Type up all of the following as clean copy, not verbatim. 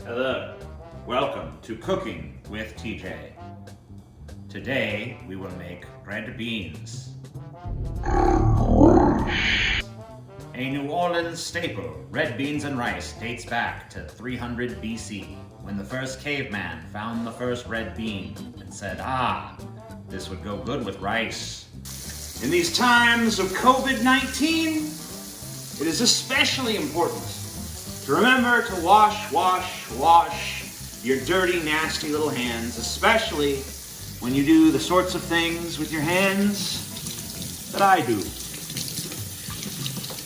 Hello, welcome to Cooking with TJ. Today we will make red beans. A New Orleans staple, red beans and rice, dates back to 300 BC, when the first caveman found the first red bean and said, this would go good with rice. In these times of COVID-19, it is especially important to remember to wash your dirty, nasty little hands, especially when you do the sorts of things with your hands that I do.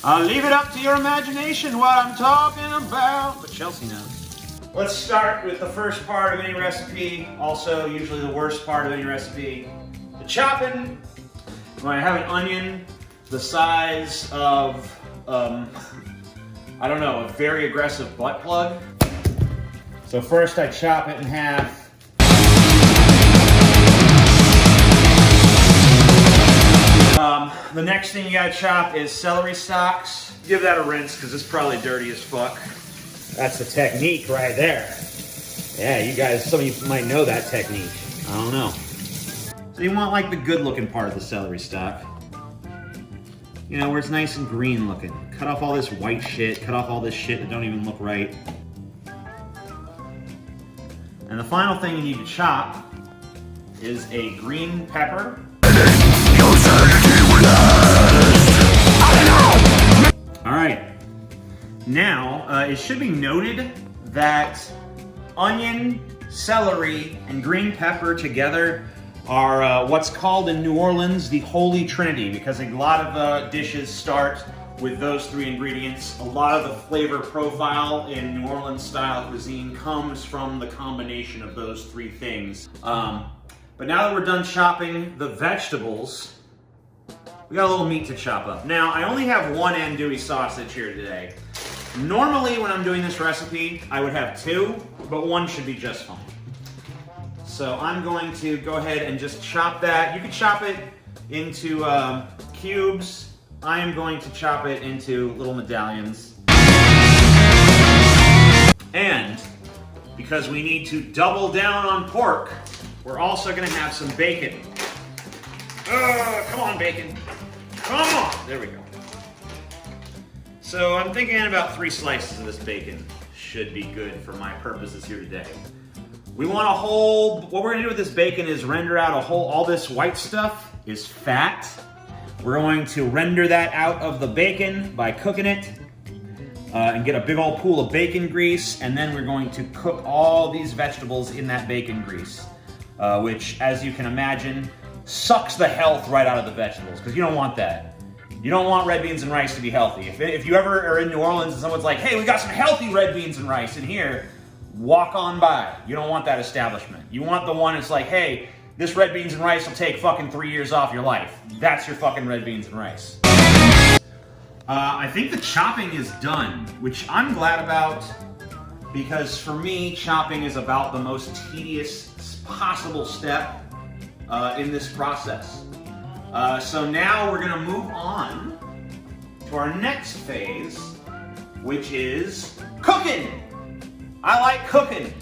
I'll leave it up to your imagination what I'm talking about, but Chelsea knows. Let's start with the first part of any recipe, also usually the worst part of any recipe, the chopping. When I have an onion the size of, a very aggressive butt plug. So first I chop it in half. The next thing you gotta chop is celery stalks. Give that a rinse because it's probably dirty as fuck. That's the technique right there. Yeah, you guys, some of you might know that technique. I don't know. So you want like the good looking part of the celery stalk. You know, where it's nice and green looking. Cut off all this white shit, cut off all this shit that don't even look right. And the final thing you need to chop is a green pepper. Alright, now it should be noted that onion, celery, and green pepper together are what's called in New Orleans the Holy Trinity, because a lot of dishes start with those three ingredients. A lot of the flavor profile in New Orleans style cuisine comes from the combination of those three things. But now that we're done chopping the vegetables, we got a little meat to chop up. Now, I only have one andouille sausage here today. Normally, when I'm doing this recipe, I would have two, but one should be just fine. So I'm going to go ahead and just chop that. You can chop it into cubes. I am going to chop it into little medallions. And because we need to double down on pork, we're also gonna have some bacon. Come on, bacon. Come on, there we go. So I'm thinking about 3 slices of this bacon should be good for my purposes here today. We want what we're gonna do with this bacon is render out all this white stuff is fat. We're going to render that out of the bacon by cooking it and get a big old pool of bacon grease, and then we're going to cook all these vegetables in that bacon grease, which, as you can imagine, sucks the health right out of the vegetables, because you don't want that. You don't want red beans and rice to be healthy. If you ever are in New Orleans and someone's like, hey, we got some healthy red beans and rice in here, walk on by. You don't want that establishment. You want the one that's like, hey, this red beans and rice will take fucking 3 years off your life. That's your fucking red beans and rice. I think the chopping is done, which I'm glad about, because for me, chopping is about the most tedious possible step in this process. So now we're gonna move on to our next phase, which is cooking. I like cooking.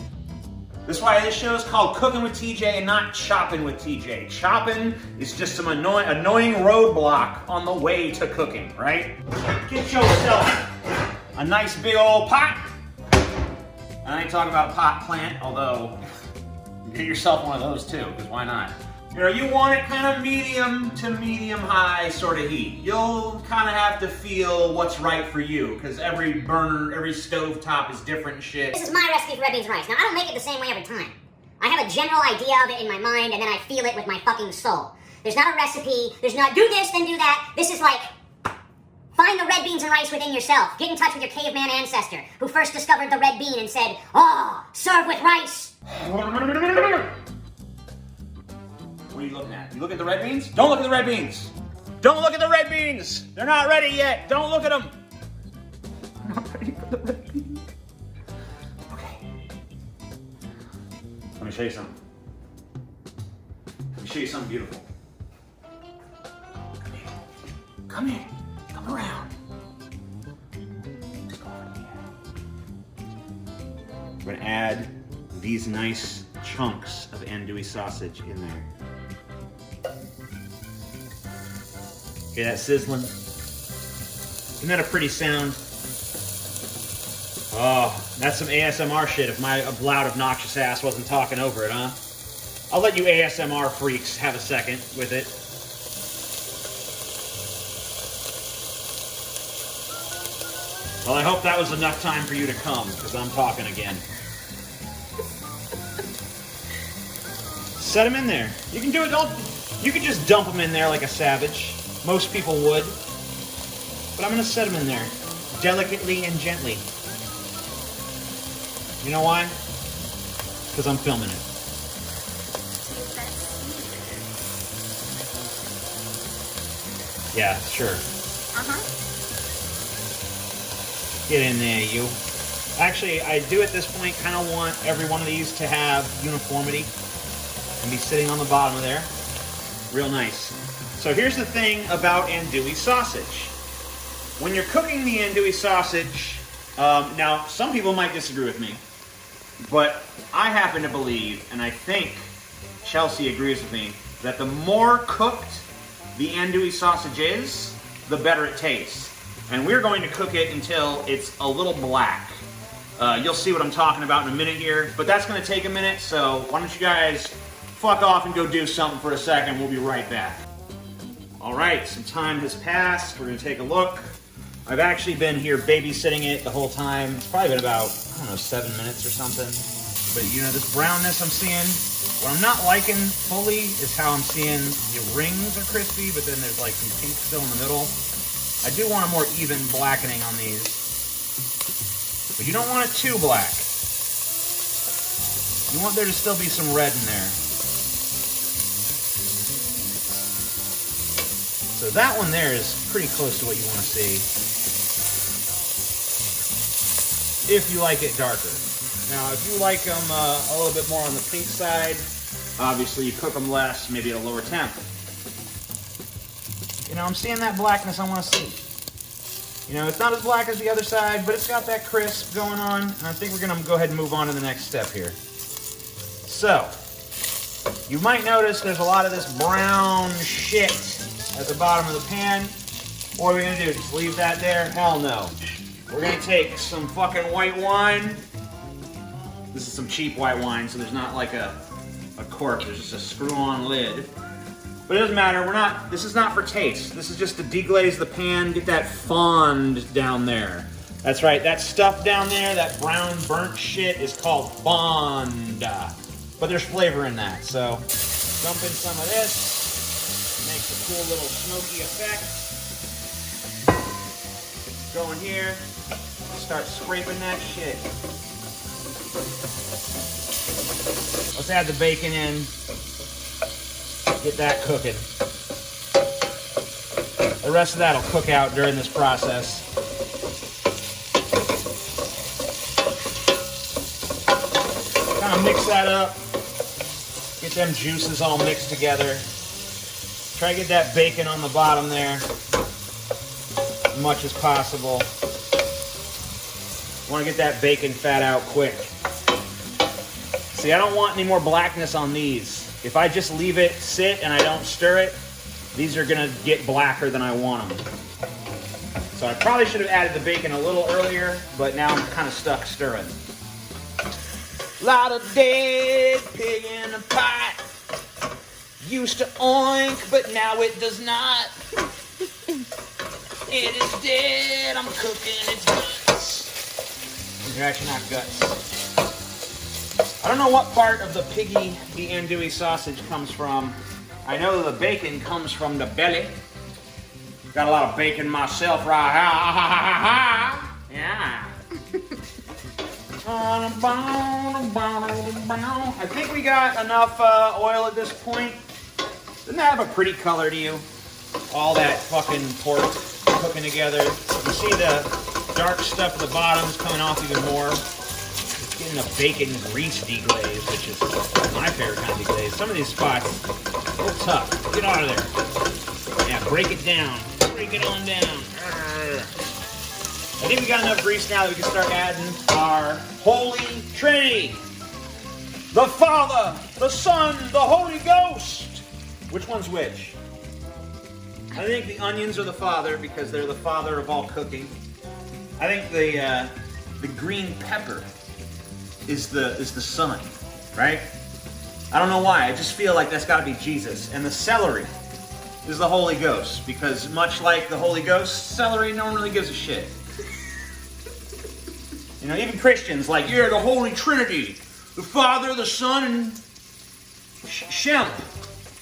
That's why this show is called Cooking with TJ and not Chopping with TJ. Chopping is just some annoying roadblock on the way to cooking, right? Get yourself a nice big old pot. And I ain't talking about pot plant, although get yourself one of those too, because why not? You know, you want it kind of medium to medium high sort of heat. You'll kind of have to feel what's right for you, because every burner, every stovetop is different and shit. This is my recipe for red beans and rice. Now, I don't make it the same way every time. I have a general idea of it in my mind, and then I feel it with my fucking soul. There's not a recipe. There's not do this, then do that. This is like, find the red beans and rice within yourself. Get in touch with your caveman ancestor who first discovered the red bean and said, serve with rice. What are you looking at? You look at the red beans? Don't look at the red beans! Don't look at the red beans! They're not ready yet! Don't look at them! I'm not ready for the red beans. Okay. Let me show you something. Let me show you something beautiful. Come here. Come here. Come around. We're gonna add these nice chunks of andouille sausage in there. Okay, that sizzling. Isn't that a pretty sound? Oh, that's some ASMR shit if my loud, obnoxious ass wasn't talking over it, huh? I'll let you ASMR freaks have a second with it. Well, I hope that was enough time for you to come, because I'm talking again. Set them in there. You can do it, you can just dump them in there like a savage. Most people would. But I'm gonna set them in there, delicately and gently. You know why? Because I'm filming it. Yeah, sure. Get in there, you. Actually, I do at this point kind of want every one of these to have uniformity and be sitting on the bottom of there. Real nice. So here's the thing about andouille sausage. When you're cooking the andouille sausage, now some people might disagree with me, but I happen to believe, and I think Chelsea agrees with me, that the more cooked the andouille sausage is, the better it tastes. And we're going to cook it until it's a little black. You'll see what I'm talking about in a minute here, but that's going to take a minute, so why don't you guys fuck off and go do something for a second. We'll be right back. All right, some time has passed. We're going to take a look. I've actually been here babysitting it the whole time. It's probably been about, I don't know, 7 minutes or something. But you know, this brownness I'm seeing, what I'm not liking fully is how I'm seeing the rings are crispy, but then there's like some pink still in the middle. I do want a more even blackening on these. But you don't want it too black. You want there to still be some red in there. So that one there is pretty close to what you want to see. If you like it darker. Now, if you like them a little bit more on the pink side, obviously you cook them less, maybe at a lower temp. You know, I'm seeing that blackness I want to see. You know, it's not as black as the other side, but it's got that crisp going on. And I think we're going to go ahead and move on to the next step here. So, you might notice there's a lot of this brown shit at the bottom of the pan. What are we going to do? Just leave that there? Hell no. We're going to take some fucking white wine. This is some cheap white wine, so there's not like a cork. There's just a screw-on lid. But it doesn't matter. This is not for taste. This is just to deglaze the pan, get that fond down there. That's right. That stuff down there, that brown burnt shit is called fond. But there's flavor in that. So dump in some of this. Makes a cool little smoky effect. Go in here. Start scraping that shit. Let's add the bacon in. Get that cooking. The rest of that will cook out during this process. Kind of mix that up. Get them juices all mixed together. Try to get that bacon on the bottom there as much as possible. Want to get that bacon fat out quick. See, I don't want any more blackness on these. If I just leave it sit and I don't stir it, these are going to get blacker than I want them. So I probably should have added the bacon a little earlier, but now I'm kind of stuck stirring. Lot of dead pig in a pot. Used to oink, but now it does not. It is dead, I'm cooking its guts. They're actually not guts. I don't know what part of the piggy the andouille sausage comes from. I know the bacon comes from the belly. Got a lot of bacon myself right here. Yeah. I think we got enough oil at this point. Doesn't that have a pretty color to you? All that fucking pork cooking together. You see the dark stuff at the bottom is coming off even more. Getting a bacon grease deglaze, which is my favorite kind of deglaze. Some of these spots, a little tough. Get out of there. Yeah, break it down. Break it on down. I think we got enough grease now that we can start adding our Holy Trinity. The Father, the Son, the Holy Ghost. Which one's which? I think the onions are the Father because they're the father of all cooking. I think the green pepper is the Son, right? I don't know why. I just feel like that's got to be Jesus. And the celery is the Holy Ghost because much like the Holy Ghost, celery no one really gives a shit. You know, even Christians, like, you're the Holy Trinity. The Father, the Son, and Shemp.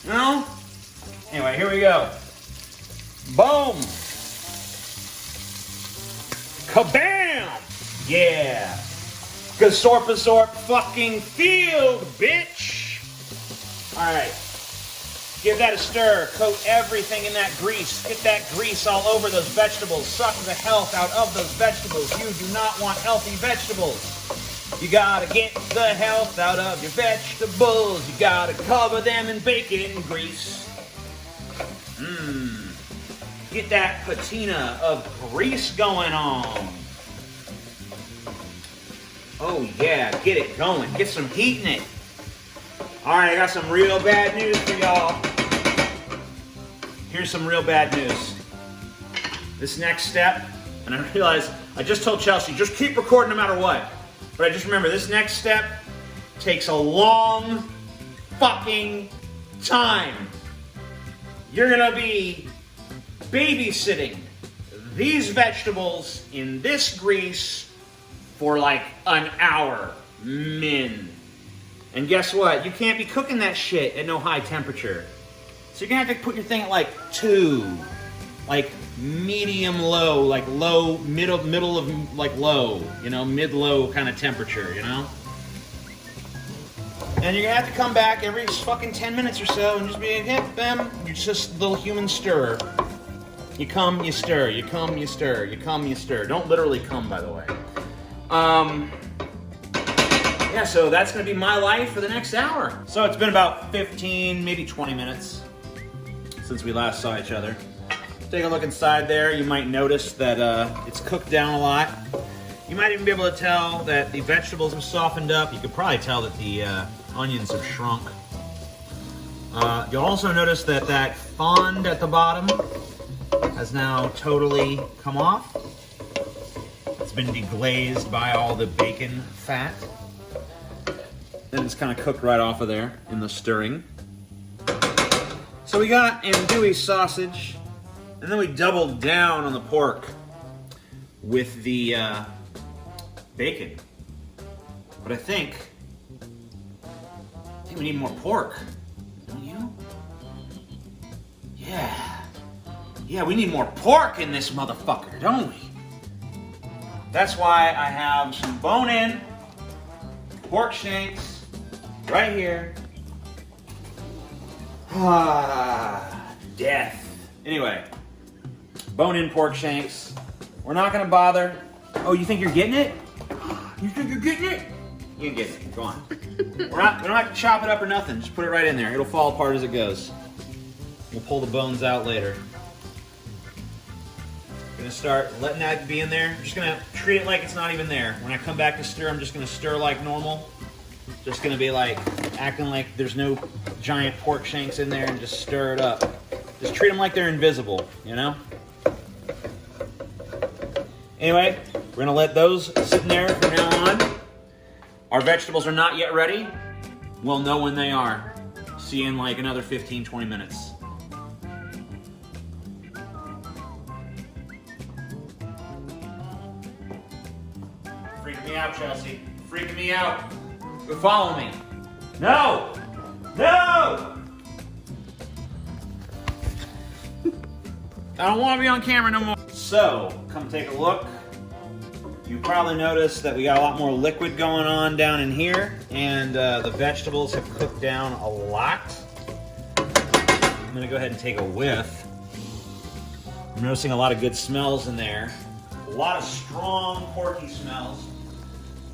You know? Anyway, here we go. Boom. Kabam! Yeah. Gazorpazorp fucking field, bitch! Alright. Give that a stir. Coat everything in that grease. Get that grease all over those vegetables. Suck the health out of those vegetables. You do not want healthy vegetables. You gotta get the health out of your vegetables. You gotta cover them in bacon grease. Get that patina of grease going on. Oh yeah, get it going. Get some heat in it. Alright, I got some real bad news for y'all. Here's some real bad news. This next step, and I realize I just told Chelsea, just keep recording no matter what. But I just remember this next step takes a long fucking time. You're gonna be babysitting these vegetables in this grease for like an hour, min. And guess what? You can't be cooking that shit at no high temperature. So you're gonna have to put your thing at like 2, like medium low, like low, middle of like low, you know, mid-low kind of temperature, you know? And you're gonna have to come back every fucking 10 minutes or so and just be, yeah, bam, you're just a little human stirrer. You come, you stir, you come, you stir, you come, you stir. Don't literally come, by the way. Yeah, so that's gonna be my life for the next hour. So it's been about 15, maybe 20 minutes since we last saw each other. Take a look inside there. You might notice that it's cooked down a lot. You might even be able to tell that the vegetables have softened up. You could probably tell that the onions have shrunk. You'll also notice that that fond at the bottom has now totally come off. It's been deglazed by all the bacon fat. And it's kind of cooked right off of there in the stirring. So we got andouille sausage, and then we doubled down on the pork with the bacon. But I think we need more pork. Don't you? Yeah. Yeah, we need more pork in this motherfucker, don't we? That's why I have some bone-in pork shanks right here. Ah, death. Anyway, bone-in pork shanks. We're not gonna bother. Oh, you think you're getting it? You think you're getting it? You can get it. Go on. We don't have to chop it up or nothing. Just put it right in there. It'll fall apart as it goes. We'll pull the bones out later. Gonna start letting that be in there. I'm just gonna treat it like it's not even there. When I come back to stir, I'm just gonna stir like normal. Just gonna be like acting like there's no giant pork shanks in there and just stir it up. Just treat them like they're invisible, you know? Anyway, we're gonna let those sit in there from now on. Our vegetables are not yet ready. We'll know when they are. See you in like another 15, 20 minutes. Freaking me out, Chelsea. Freaking me out. Go follow me. No! No! I don't want to be on camera no more. So, come take a look. You probably noticed that we got a lot more liquid going on down in here, and the vegetables have cooked down a lot. I'm gonna go ahead and take a whiff. I'm noticing a lot of good smells in there. A lot of strong porky smells.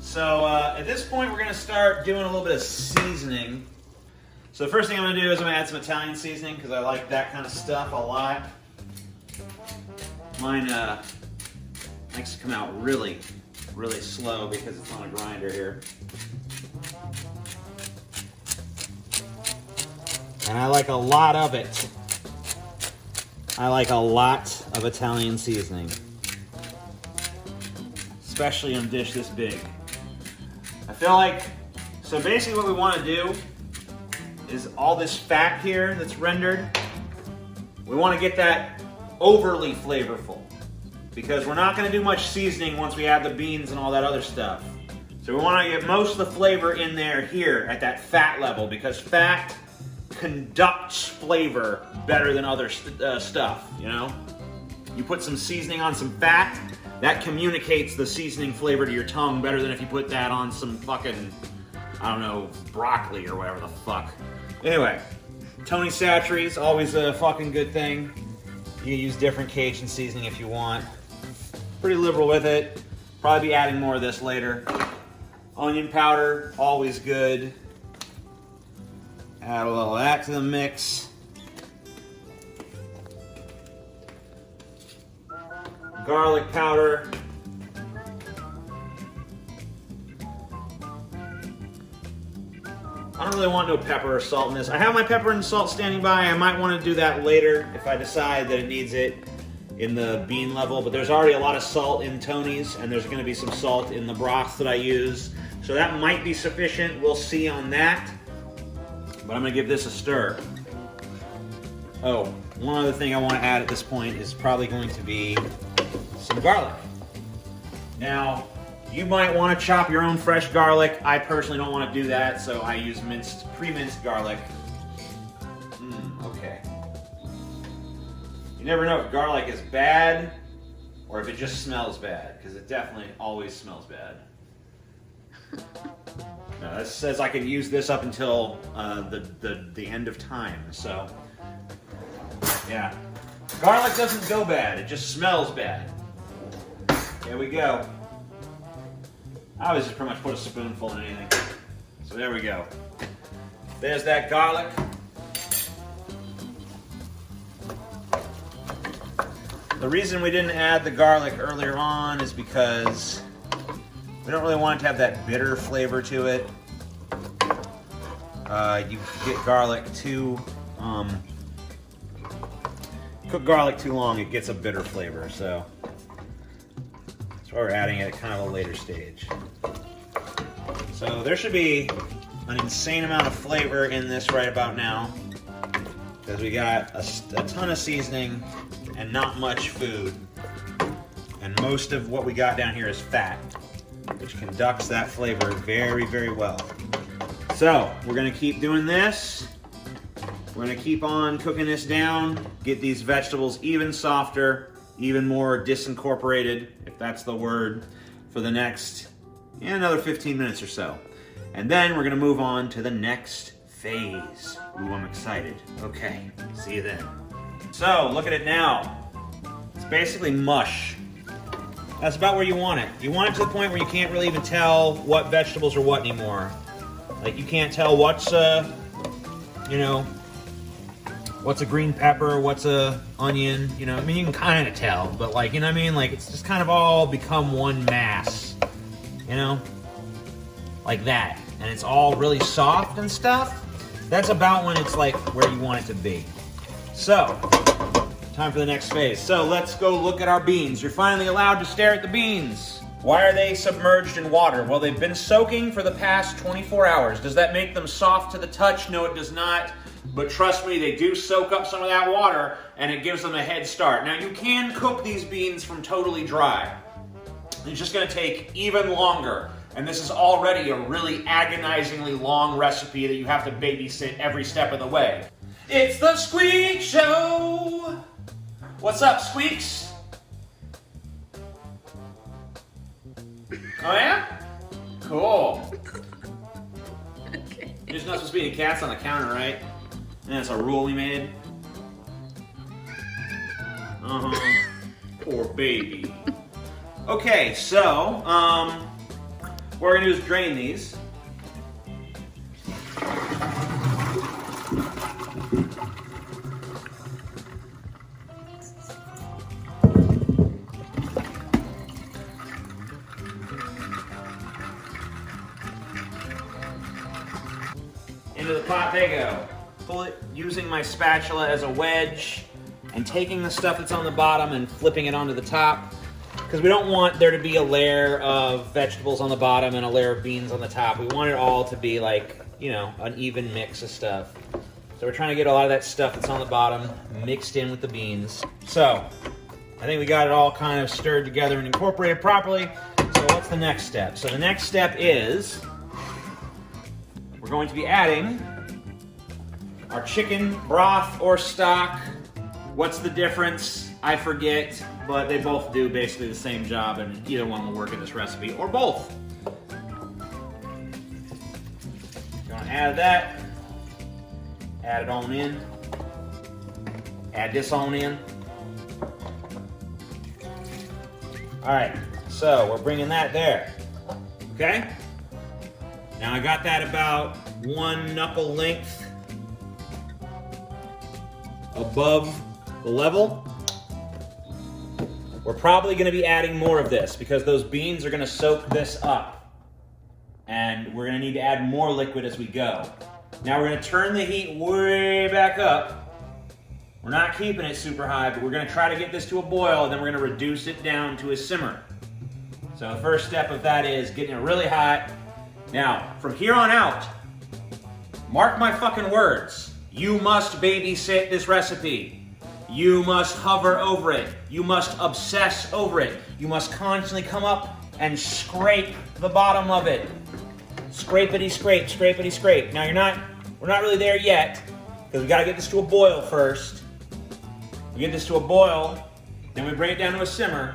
So at this point, we're gonna start doing a little bit of seasoning. So the first thing I'm gonna do is I'm gonna add some Italian seasoning because I like that kind of stuff a lot. Mine Likes to come out really, really slow because it's on a grinder here. And I like a lot of it. I like a lot of Italian seasoning. Especially in a dish this big. I feel like, so basically what we want to do is all this fat here that's rendered, we want to get that overly flavorful. Because we're not going to do much seasoning once we add the beans and all that other stuff. So we want to get most of the flavor in there here at that fat level, because fat conducts flavor better than other stuff, you know? You put some seasoning on some fat, that communicates the seasoning flavor to your tongue better than if you put that on some fucking, I don't know, broccoli or whatever the fuck. Anyway, Tony Chachere's always a fucking good thing. You can use different Cajun seasoning if you want. Pretty liberal with it. Probably be adding more of this later. Onion powder, always good. Add a little of that to the mix. Garlic powder. I don't really want no pepper or salt in this. I have my pepper and salt standing by. I might want to do that later if I decide that it needs it in the bean level, but there's already a lot of salt in Tony's, and there's going to be some salt in the broth that I use. So that might be sufficient. We'll see on that. But I'm going to give this a stir. Oh, one other thing I want to add at this point is probably going to be some garlic. Now, you might want to chop your own fresh garlic. I personally don't want to do that, so I use pre-minced garlic. Okay. You never know if garlic is bad or if it just smells bad, because it definitely always smells bad. Now, this says I can use this up until the end of time, so yeah. Garlic doesn't go bad, it just smells bad. There we go. I always just pretty much put a spoonful in anything. So there we go. There's that garlic. The reason we didn't add the garlic earlier on is because we don't really want it to have that bitter flavor to it. You get garlic too, cook garlic too long, it gets a bitter flavor, so that's why we're adding it at kind of a later stage. So there should be an insane amount of flavor in this right about now, because we got a ton of seasoning and not much food, and most of what we got down here is fat, which conducts that flavor very, very well. So we're gonna keep doing this. We're gonna keep on cooking this down, get these vegetables even softer, even more disincorporated, if that's the word, for the next another 15 minutes or so. And then we're gonna move on to the next phase. Ooh, I'm excited. Okay, see you then. So, look at it now. It's basically mush. That's about where you want it. You want it to the point where you can't really even tell what vegetables are what anymore. Like, you can't tell what's what's a green pepper, what's a onion, you know? I mean, you can kind of tell, but like, you know what I mean? Like, it's just kind of all become one mass, you know? Like that. And it's all really soft and stuff. That's about when it's like where you want it to be. So, time for the next phase. So let's go look at our beans. You're finally allowed to stare at the beans. Why are they submerged in water? Well, they've been soaking for the past 24 hours. Does that make them soft to the touch? No, it does not. But trust me, they do soak up some of that water, and it gives them a head start. Now, you can cook these beans from totally dry. It's just gonna take even longer. And this is already a really agonizingly long recipe that you have to babysit every step of the way. It's the Squeak Show! What's up, Squeaks? Oh yeah? Cool. Okay. There's not supposed to be any cats on the counter, right? And that's a rule we made. Uh-huh. Poor baby. Okay, so, what we're gonna do is drain these. into the pot they go. Pull it using my spatula as a wedge and taking the stuff that's on the bottom and flipping it onto the top, because we don't want there to be a layer of vegetables on the bottom and a layer of beans on the top. We want it all to be like, you know, an even mix of stuff. So we're trying to get a lot of that stuff that's on the bottom mixed in with the beans. So I think we got it all kind of stirred together and incorporated properly. So what's the next step? So the next step is we're going to be adding our chicken broth or stock. What's the difference? I forget, but they both do basically the same job, and either one will work in this recipe, or both. Gonna add that. Add it on in. Add this on in. All right, so we're bringing that there. Okay? Now I got that about 1 knuckle length above the level. We're probably going to be adding more of this because those beans are going to soak this up. And we're going to need to add more liquid as we go. Now we're going to turn the heat way back up. We're not keeping it super high, but we're going to try to get this to a boil, and then we're going to reduce it down to a simmer. So the first step of that is getting it really hot. Now, from here on out, mark my fucking words. You must babysit this recipe. You must hover over it. You must obsess over it. You must constantly come up and scrape the bottom of it. Scrapity scrape, scrapity scrape. Now we're not really there yet, because we gotta get this to a boil first. We get this to a boil, then we bring it down to a simmer.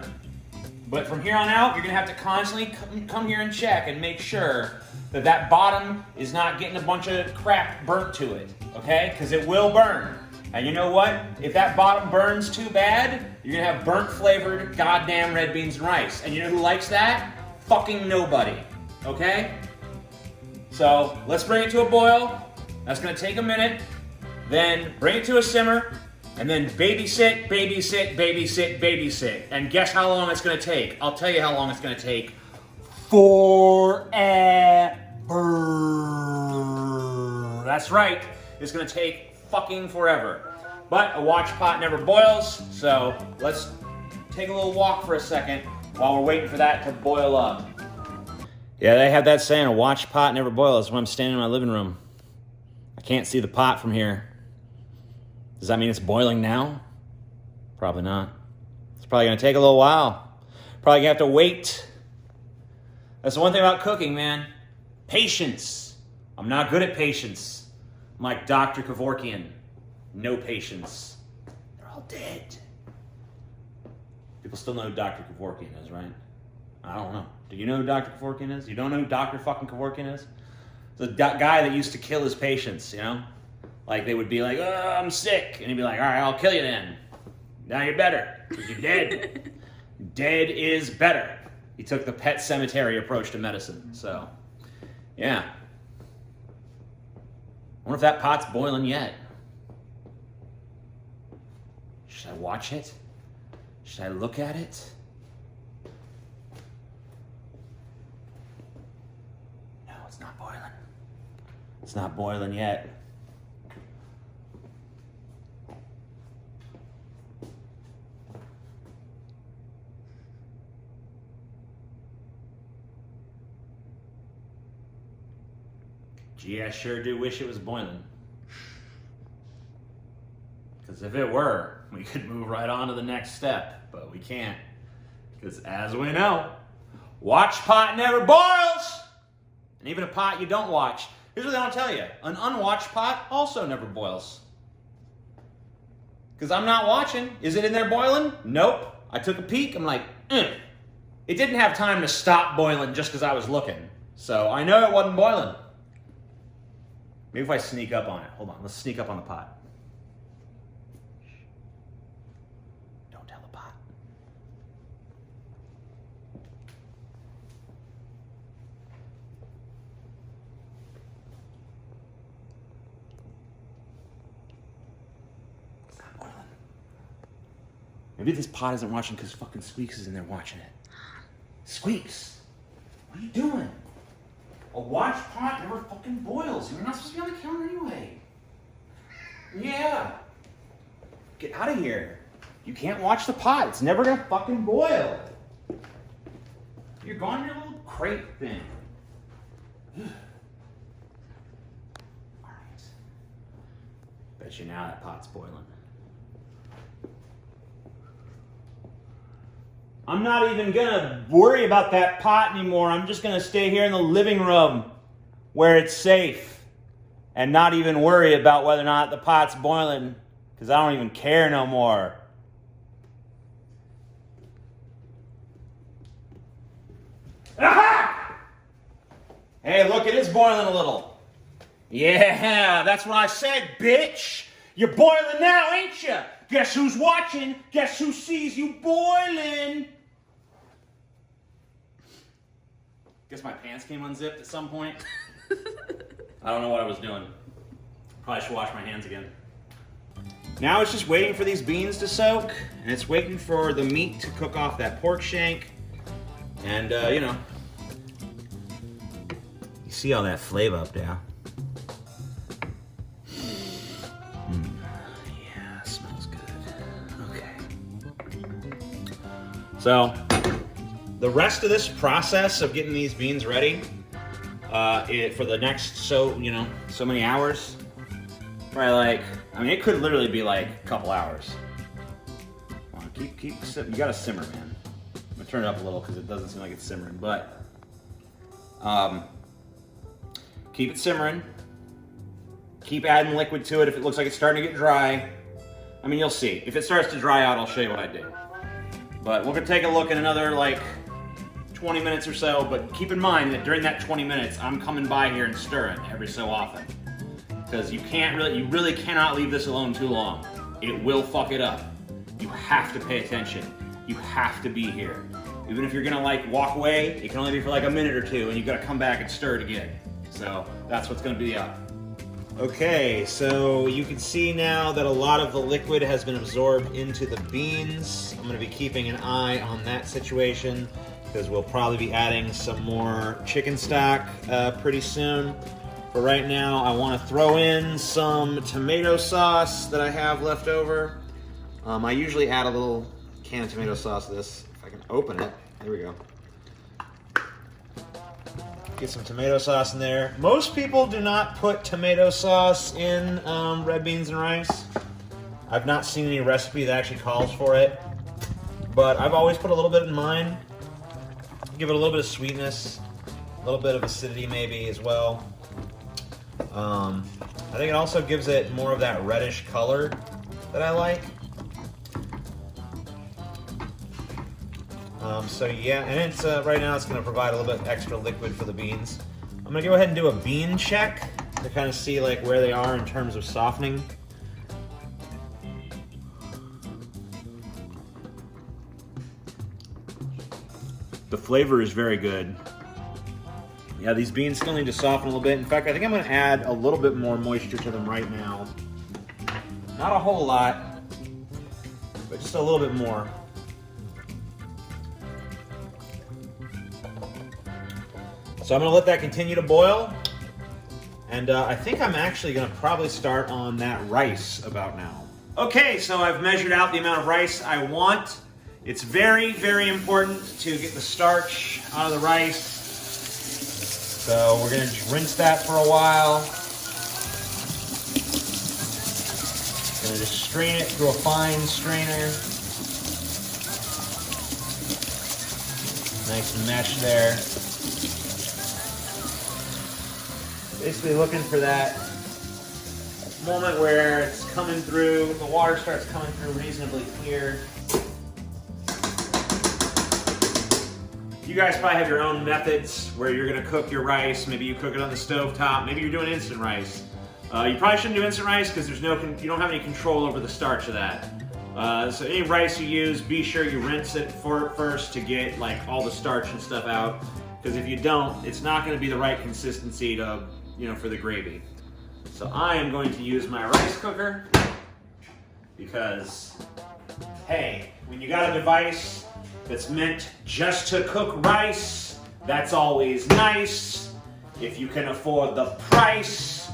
But from here on out, you're gonna have to constantly come here and check and make sure that that bottom is not getting a bunch of crap burnt to it, okay? Because it will burn. And you know what? If that bottom burns too bad, you're gonna have burnt flavored goddamn red beans and rice. And you know who likes that? Fucking nobody, okay? So let's bring it to a boil. That's gonna take a minute. Then bring it to a simmer. And then babysit, babysit, babysit, babysit. And guess how long it's gonna take? I'll tell you how long it's gonna take. Forever. That's right. It's gonna take fucking forever. But a watch pot never boils, so let's take a little walk for a second while we're waiting for that to boil up. Yeah, they have that saying, a watch pot never boils, when I'm standing in my living room. I can't see the pot from here. Does that mean it's boiling now? Probably not. It's probably gonna take a little while. Probably gonna have to wait. That's the one thing about cooking, man. Patience. I'm not good at patience. I'm like Dr. Kevorkian. No patience. They're all dead. People still know who Dr. Kevorkian is, right? I don't know. Do you know who Dr. Kevorkian is? You don't know who Dr. fucking Kevorkian is? The guy that used to kill his patients, you know? Like, they would be like, oh, I'm sick. And he'd be like, all right, I'll kill you then. Now you're better, because you're dead. Dead is better. He took the pet cemetery approach to medicine, so, yeah. I wonder if that pot's boiling yet. Should I watch it? Should I look at it? No, it's not boiling. It's not boiling yet. Gee, I sure do wish it was boiling. Because if it were, we could move right on to the next step, but we can't. Because as we know, watch pot never boils! And even a pot you don't watch. Here's what they don't tell you. An unwatched pot also never boils. Because I'm not watching. Is it in there boiling? Nope. I took a peek, I'm like, It didn't have time to stop boiling just because I was looking. So I know it wasn't boiling. Maybe if I sneak up on it. Hold on, let's sneak up on the pot. Don't tell the pot. It's not boiling. Maybe this pot isn't watching because fucking Squeaks is in there watching it. Squeaks, what are you doing? A watch pot never fucking boils. You're not supposed to be on the counter anyway. Yeah. Get out of here. You can't watch the pot. It's never gonna fucking boil. You're going to your little crate thing. Alright. Bet you now that pot's boiling. I'm not even gonna worry about that pot anymore. I'm just gonna stay here in the living room where it's safe and not even worry about whether or not the pot's boiling because I don't even care no more. Aha! Hey, look, it is boiling a little. Yeah, that's what I said, bitch. You're boiling now, ain't you? Guess who's watching? Guess who sees you boiling? Guess my pants came unzipped at some point. I don't know what I was doing. Probably should wash my hands again. Now it's just waiting for these beans to soak, and it's waiting for the meat to cook off that pork shank. And, you know, you see all that flavor up there. Yeah, it smells good. Okay. So, the rest of this process of getting these beans ready for the next so many hours, probably like, I mean, it could literally be like a couple hours. Come on, you gotta simmer, man. I'm gonna turn it up a little because it doesn't seem like it's simmering, but keep it simmering. Keep adding liquid to it if it looks like it's starting to get dry. I mean, you'll see. If it starts to dry out, I'll show you what I do. But we're gonna take a look in another like 20 minutes or so, but keep in mind that during that 20 minutes, I'm coming by here and stirring every so often. Because you really cannot leave this alone too long. It will fuck it up. You have to pay attention. You have to be here. Even if you're gonna like walk away, it can only be for like a minute or two and you gotta come back and stir it again. So that's what's gonna be up. Okay, so you can see now that a lot of the liquid has been absorbed into the beans. I'm gonna be keeping an eye on that situation because we'll probably be adding some more chicken stock pretty soon. For right now, I want to throw in some tomato sauce that I have left over. I usually add a little can of tomato sauce to this. If I can open it, there we go. Get some tomato sauce in there. Most people do not put tomato sauce in red beans and rice. I've not seen any recipe that actually calls for it, but I've always put a little bit in mine. Give it a little bit of sweetness, a little bit of acidity maybe as well. I think it also gives it more of that reddish color that I like. So yeah, and it's right now it's going to provide a little bit extra liquid for the beans. I'm going to go ahead and do a bean check to kind of see like where they are in terms of softening. The flavor is very good. Yeah, these beans still need to soften a little bit. In fact, I think I'm going to add a little bit more moisture to them right now. Not a whole lot, but just a little bit more. So I'm going to let that continue to boil. And I think I'm actually going to probably start on that rice about now. Okay, so I've measured out the amount of rice I want. It's very, very important to get the starch out of the rice. So we're going to just rinse that for a while. Going to just strain it through a fine strainer. Nice mesh there. Basically looking for that moment where it's coming through, the water starts coming through reasonably clear. You guys probably have your own methods where you're gonna cook your rice. Maybe you cook it on the stove top. Maybe you're doing instant rice. You probably shouldn't do instant rice because you don't have any control over the starch of that. So any rice you use, be sure you rinse it first to get like all the starch and stuff out. Because if you don't, it's not gonna be the right consistency to, for the gravy. So I am going to use my rice cooker because, hey, when you got a device that's meant just to cook rice, that's always nice. if you can afford the price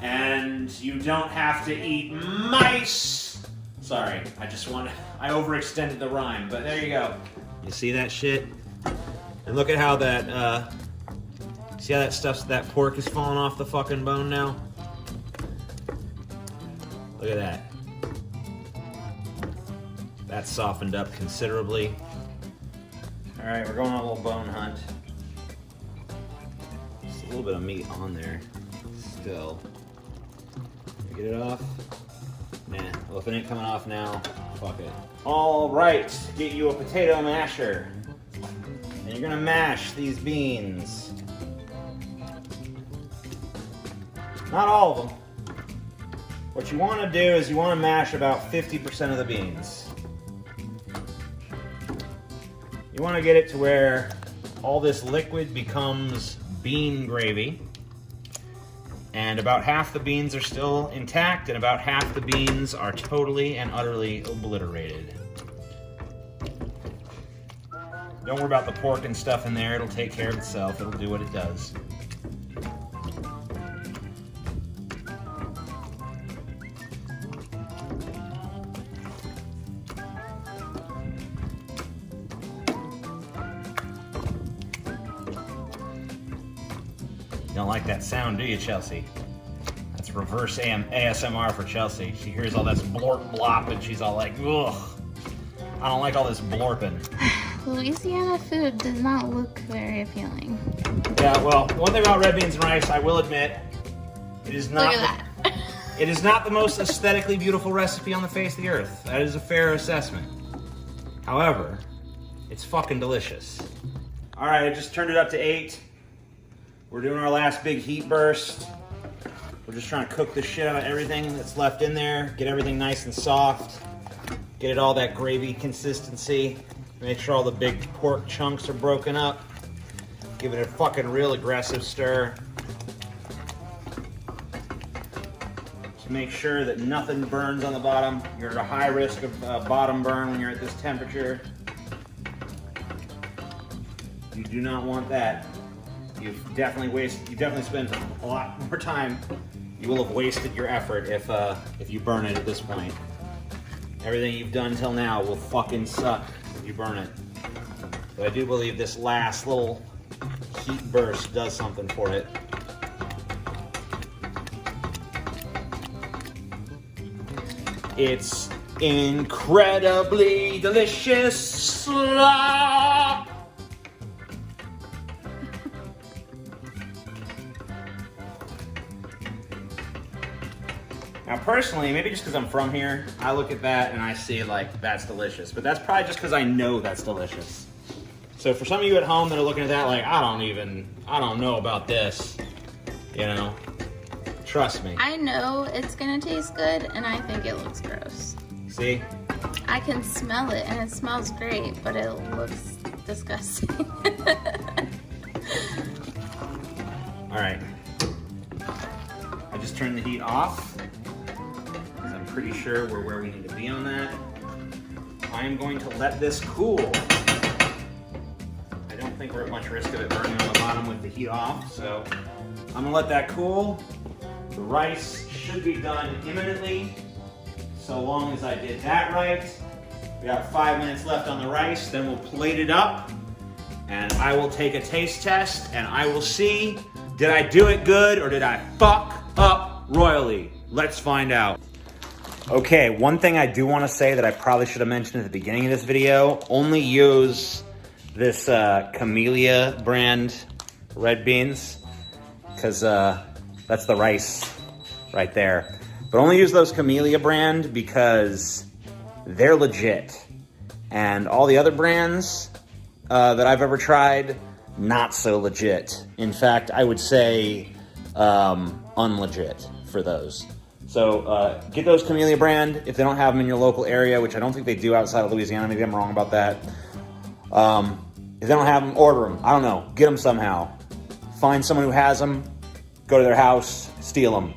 and you don't have to eat mice. Sorry, I overextended the rhyme, but there you go. You see that shit? And look at how that, see how that pork is falling off the fucking bone now? Look at that. That's softened up considerably. All right, we're going on a little bone hunt. Just a little bit of meat on there still. Get it off? Nah, well if it ain't coming off now, fuck it. All right, get you a potato masher. And you're gonna mash these beans. Not all of them. What you wanna do is you wanna mash about 50% of the beans. You want to get it to where all this liquid becomes bean gravy, and about half the beans are still intact and about half the beans are totally and utterly obliterated. Don't worry about the pork and stuff in there, it'll take care of itself, it'll do what it does. You don't like that sound, do you, Chelsea? That's reverse ASMR for Chelsea. She hears all this blorp blop and she's all like, ugh. I don't like all this blorping. Louisiana food does not look very appealing. Yeah, well, one thing about red beans and rice, I will admit, it is not. Look at that. It is not the most aesthetically beautiful recipe on the face of the earth. That is a fair assessment. However, it's fucking delicious. All right, I just turned it up to 8. We're doing our last big heat burst. We're just trying to cook the shit out of everything that's left in there, get everything nice and soft, get it all that gravy consistency, make sure all the big pork chunks are broken up, give it a fucking real aggressive stir. To make sure that nothing burns on the bottom. You're at a high risk of bottom burn when you're at this temperature. You do not want that. You've definitely spent a lot more time. You will have wasted your effort if you burn it at this point. Everything you've done till now will fucking suck if you burn it. But I do believe this last little heat burst does something for it. It's incredibly delicious. Now personally, maybe just because I'm from here, I look at that and I see like, that's delicious. But that's probably just because I know that's delicious. So for some of you at home that are looking at that like, I don't know about this, you know, trust me. I know it's gonna taste good and I think it looks gross. See? I can smell it and it smells great, but it looks disgusting. All right. I just turned the heat off. I'm pretty sure we're where we need to be on that. I am going to let this cool. I don't think we're at much risk of it burning on the bottom with the heat off, so I'm gonna let that cool. The rice should be done imminently, so long as I did that right. We got 5 minutes left on the rice, then we'll plate it up, and I will take a taste test, and I will see, did I do it good, or did I fuck up royally? Let's find out. Okay, one thing I do want to say that I probably should have mentioned at the beginning of this video, only use this Camellia brand red beans, because that's the rice right there. But only use those Camellia brand because they're legit. And all the other brands that I've ever tried, not so legit. In fact, I would say unlegit for those. So get those Camellia brand if they don't have them in your local area, which I don't think they do outside of Louisiana. Maybe I'm wrong about that. If they don't have them, order them. I don't know. Get them somehow. Find someone who has them. Go to their house. Steal them.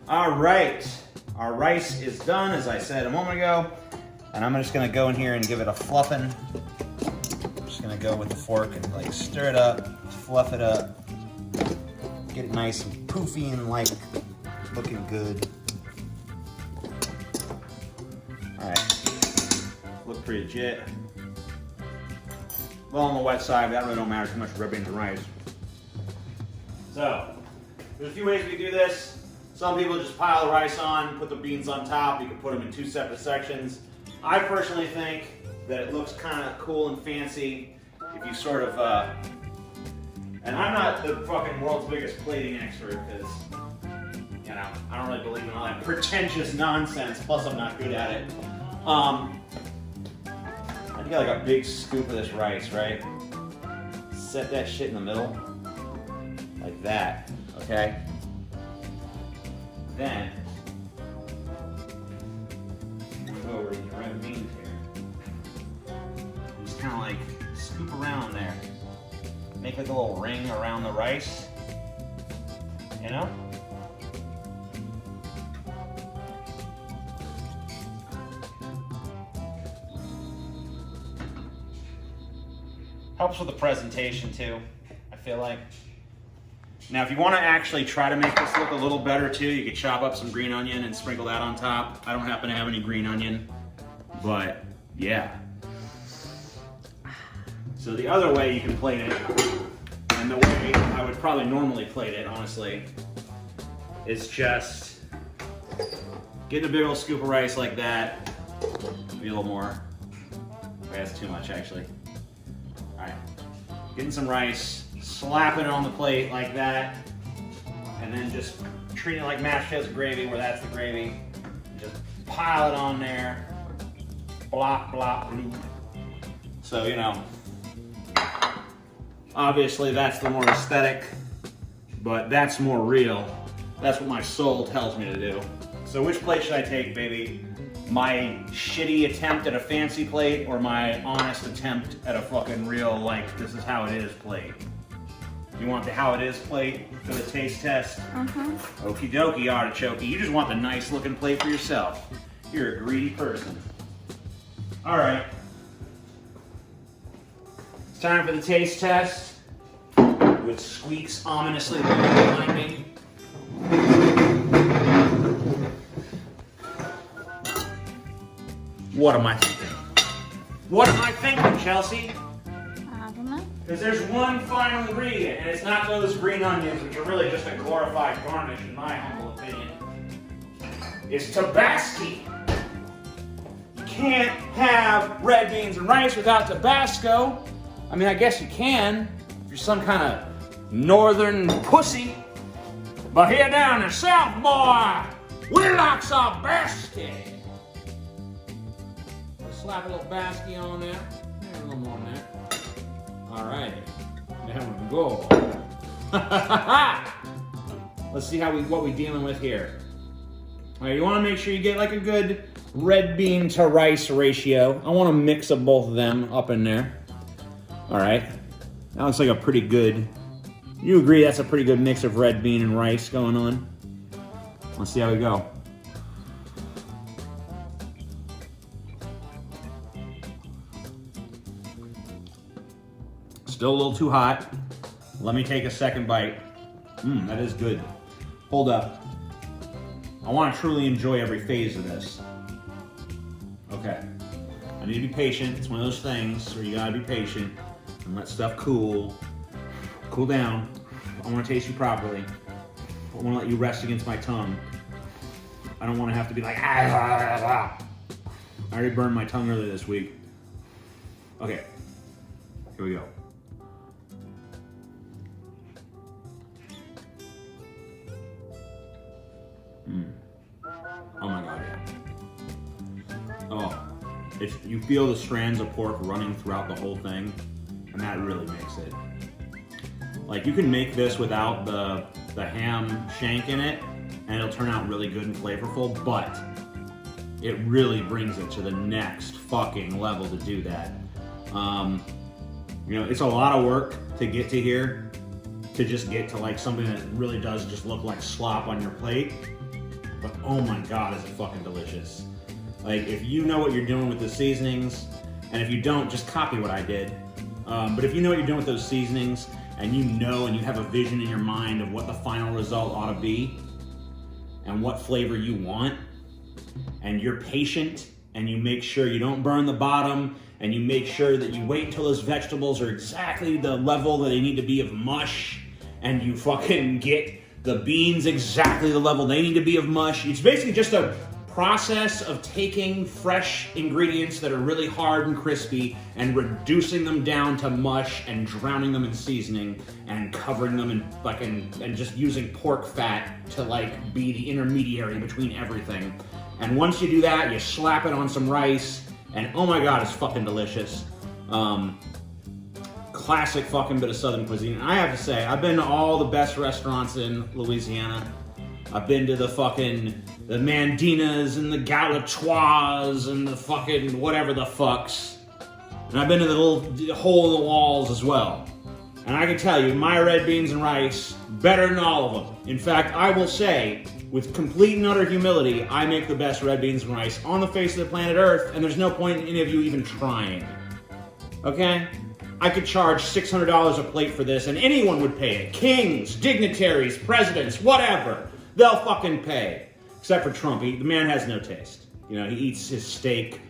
All right. Our rice is done, as I said a moment ago. And I'm just going to go in here and give it a fluffing. Just going to of go with the fork and like stir it up, fluff it up, get it nice and poofy and like looking good. All right, look pretty legit. Well, on the wet side, that really don't matter too much for red beans and rice. So, there's a few ways we do this. Some people just pile the rice on, put the beans on top. You can put them in 2 separate sections. I personally think that it looks kind of cool and fancy if you sort of, and I'm not the fucking world's biggest plating expert because, you know, I don't really believe in all that pretentious nonsense, plus I'm not good at it. I get like a big scoop of this rice, right? Set that shit in the middle, like that, okay? Then, go over to the red beans here. Just kind of like scoop around there. Make like a little ring around the rice, you know? Helps with the presentation too, I feel like. Now, if you want to actually try to make this look a little better too, you could chop up some green onion and sprinkle that on top. I don't happen to have any green onion, but yeah. So the other way you can plate it, and the way I would probably normally plate it, honestly, is just getting a big old scoop of rice like that. Maybe a little more. That's too much, actually. All right, getting some rice, slapping it on the plate like that, and then just treating it like mashed potatoes gravy, where that's the gravy. Just pile it on there, blop, blop, bloop. So, you know, obviously that's the more aesthetic, but that's more real. That's what my soul tells me to do. So which plate should I take, baby? My shitty attempt at a fancy plate, or my honest attempt at a fucking real, like, this is how it is plate? You want the how it is plate for the taste test? Okie dokie, artichoke. You just want the nice looking plate for yourself. You're a greedy person. All right. It's time for the taste test, which squeaks ominously behind me. What am I thinking? What am I thinking, Chelsea? I don't know. Because there's one final ingredient, and it's not those green onions, which are really just a glorified garnish, in my humble opinion. It's Tabasco. You can't have red beans and rice without Tabasco. I mean, I guess you can, if you're some kind of northern pussy. But here down in the South, boy, we like some Tabasco. Slap a little basky on there. A little more on there. Alright. There we go. Let's see what we're dealing with here. Alright, you want to make sure you get like a good red bean to rice ratio. I want a mix of both of them up in there. Alright. That looks like a pretty good... You agree that's a pretty good mix of red bean and rice going on? Let's see how we go. Still a little too hot. Let me take a second bite. That is good. Hold up. I want to truly enjoy every phase of this. Okay. I need to be patient. It's one of those things where you gotta be patient and let stuff cool down. I want to taste you properly. I want to let you rest against my tongue. I don't want to have to be like, I already burned my tongue earlier this week. Okay. Here we go. Oh my god, yeah. Oh, you feel the strands of pork running throughout the whole thing, and that really makes it. Like, you can make this without the ham shank in it, and it'll turn out really good and flavorful, but it really brings it to the next fucking level to do that. You know, it's a lot of work to get to here, to just get to like something that really does just look like slop on your plate. But oh my god, is it fucking delicious. Like, if you know what you're doing with the seasonings, and if you don't, just copy what I did. But if you know what you're doing with those seasonings, and you know and you have a vision in your mind of what the final result ought to be, and what flavor you want, and you're patient, and you make sure you don't burn the bottom, and you make sure that you wait until those vegetables are exactly the level that they need to be of mush, and you fucking get the beans exactly the level they need to be of mush. It's basically just a process of taking fresh ingredients that are really hard and crispy and reducing them down to mush and drowning them in seasoning and covering them in fucking, and just using pork fat to like be the intermediary between everything. And once you do that, you slap it on some rice, and oh my god, it's fucking delicious. Classic fucking bit of Southern cuisine. And I have to say, I've been to all the best restaurants in Louisiana. I've been to the Mandinas and the Galatoires and the fucking whatever the fucks. And I've been to the little hole in the walls as well. And I can tell you, my red beans and rice, better than all of them. In fact, I will say, with complete and utter humility, I make the best red beans and rice on the face of the planet Earth, and there's no point in any of you even trying. Okay? I could charge $600 a plate for this, and anyone would pay it. Kings, dignitaries, presidents, whatever. They'll fucking pay. Except for Trump. The man has no taste. You know, he eats his steak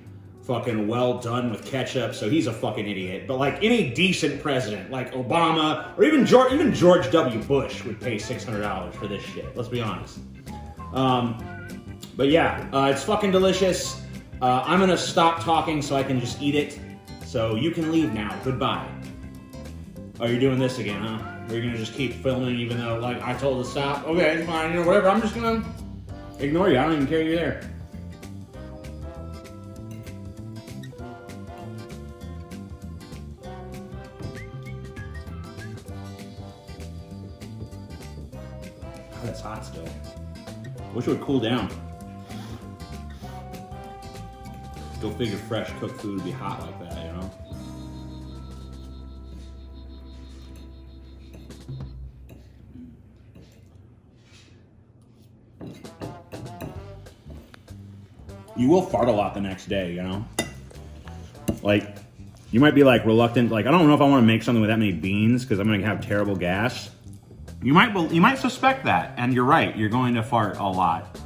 fucking well done with ketchup, so he's a fucking idiot. But like any decent president, like Obama, or even George W. Bush would pay $600 for this shit. Let's be honest. But yeah, it's fucking delicious. I'm gonna stop talking so I can just eat it. So you can leave now. Goodbye. Oh, you're doing this again, huh? Or you're gonna just keep filming even though, like, I told to stop? Okay, it's fine, you know, whatever. I'm just gonna ignore you. I don't even care you're there. Oh, that's hot still. Wish it would cool down. Go figure fresh cooked food would be hot like that, you know? You will fart a lot the next day, you know? Like, you might be like reluctant, like, I don't know if I want to make something with that many beans because I'm going to have terrible gas. You might suspect that, and you're right, you're going to fart a lot.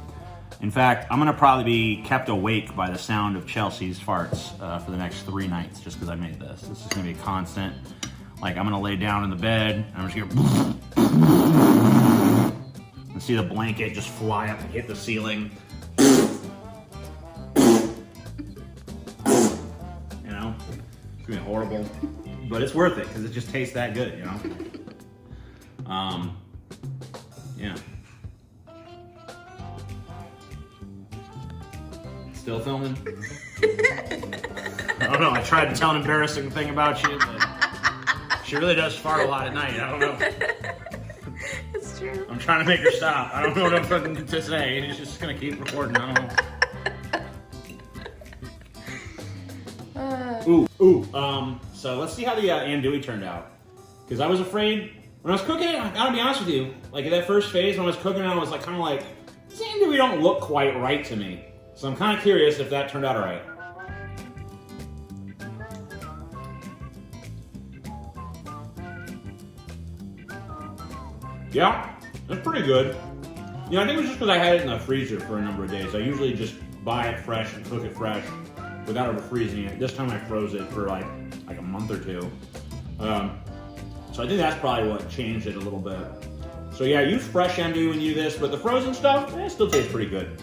In fact, I'm going to probably be kept awake by the sound of Chelsea's farts for the next 3 nights just because I made this. This is going to be constant. Like, I'm going to lay down in the bed, and I'm just going to and see the blanket just fly up and hit the ceiling. You know? It's going to be horrible. But it's worth it because it just tastes that good, you know? Yeah. Still filming? I don't know, I tried to tell an embarrassing thing about you, but she really does fart a lot at night. I don't know. It's true. I'm trying to make her stop. I don't know what I'm fucking to say. He's just gonna keep recording. I don't know. So let's see how the andouille turned out. Because I was afraid, when I was cooking it, I gotta be honest with you, like in that first phase when I was cooking it, I was like kind of like, this andouille don't look quite right to me. So I'm kind of curious if that turned out all right. Yeah, that's pretty good. You know, I think it was just because I had it in the freezer for a number of days. I usually just buy it fresh and cook it fresh without ever freezing it. This time I froze it for like a month or two. So I think that's probably what changed it a little bit. So yeah, use fresh andouille when you do this, but the frozen stuff, it still tastes pretty good.